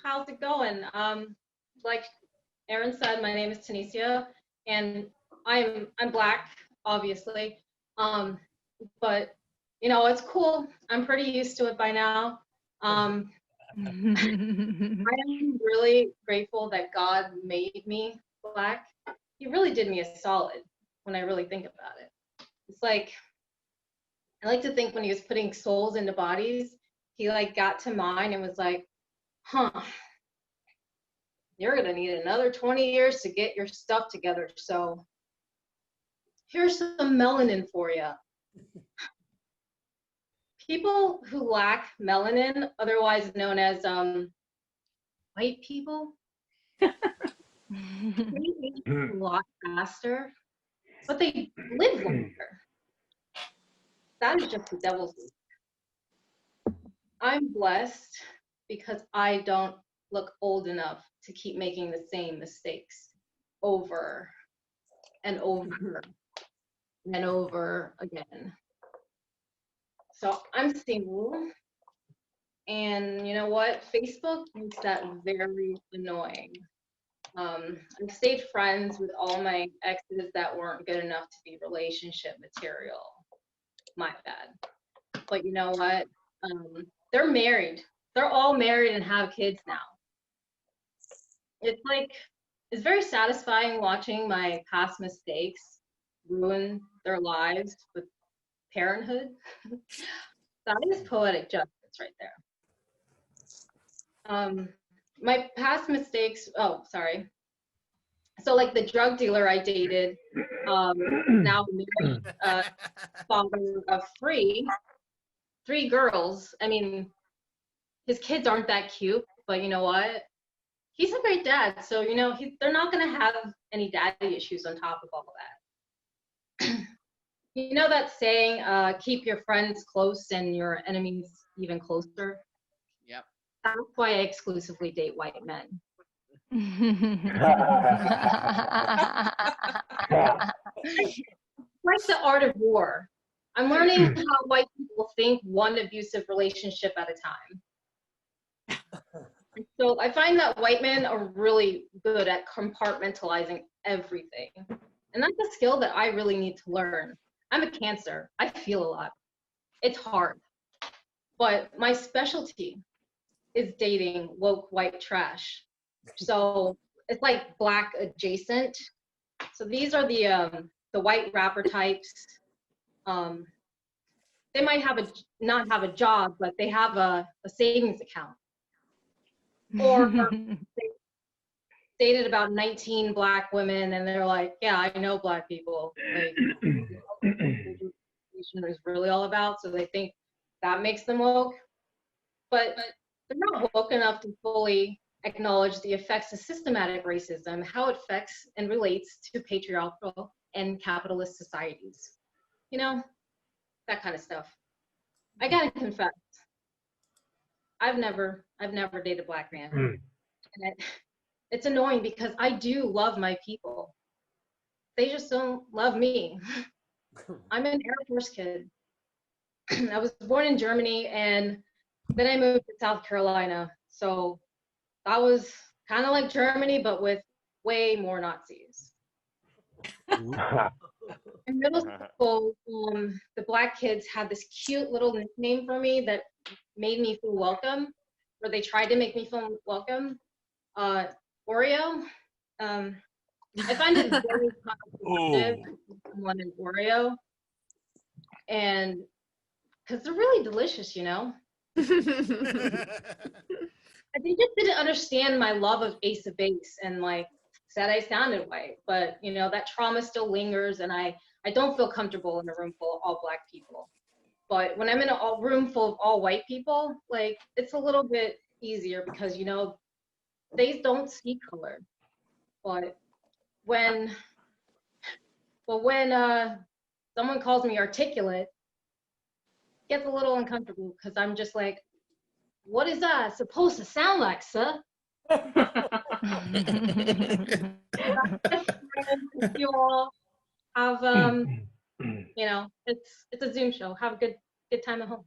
How's it going? Like Aaron said, my name is Tanissia, and I'm Black, obviously. Um, but it's cool. I'm pretty used to it by now. Um, I am really grateful that God made me Black. He really did me a solid when I really think about it. It's like I like to think when he was putting souls into bodies, he like got to mine and was like, huh, you're gonna need another 20 years to get your stuff together. So here's some melanin for you. People who lack melanin, otherwise known as white people, they age a lot faster, but they live longer. That is just the devil's work. I'm blessed because I don't look old enough to keep making the same mistakes over and over and over again. So I'm single, and you know what? Facebook makes that very annoying. I've stayed friends with all my exes that weren't good enough to be relationship material. My bad. But you know what? They're married. They're all married and have kids now. It's like, it's very satisfying watching my past mistakes ruin their lives with parenthood. That is poetic justice right there. My past mistakes, oh, sorry. So like the drug dealer I dated, now married, father of three girls. I mean, his kids aren't that cute, but you know what? He's a great dad. So, they're not gonna have any daddy issues on top of all that. You know that saying, keep your friends close and your enemies even closer? Yep. That's why I exclusively date white men. Like the art of war. I'm learning how white people think one abusive relationship at a time. So I find that white men are really good at compartmentalizing everything. And that's a skill that I really need to learn. I'm a Cancer. I feel a lot. It's hard. But my specialty is dating woke white trash. So it's like Black adjacent. So these are the white rapper types. They might not have a job, but they have a savings account. Or they dated about 19 Black women, and they're like, yeah, I know Black people. Like, is really all about. So they think that makes them woke, but they're not woke enough to fully acknowledge the effects of systematic racism, how it affects and relates to patriarchal and capitalist societies. That kind of stuff. I gotta confess, I've never dated a Black man. And it's annoying because I do love my people. They just don't love me. I'm an Air Force kid. I was born in Germany, and then I moved to South Carolina. So that was kind of like Germany, but with way more Nazis. In middle school, the Black kids had this cute little nickname for me that made me feel welcome, or they tried to make me feel welcome. Oreo. I find it very positive someone in Oreo, and because they're really delicious, They just didn't understand my love of Ace of Base and like said I sounded white, but that trauma still lingers, and I don't feel comfortable in a room full of all Black people. But when I'm in a room full of all white people, like it's a little bit easier because they don't see color. But when someone calls me articulate, it gets a little uncomfortable because I'm just like, what is that supposed to sound like, sir? You all have it's a Zoom show. Have a good time at home.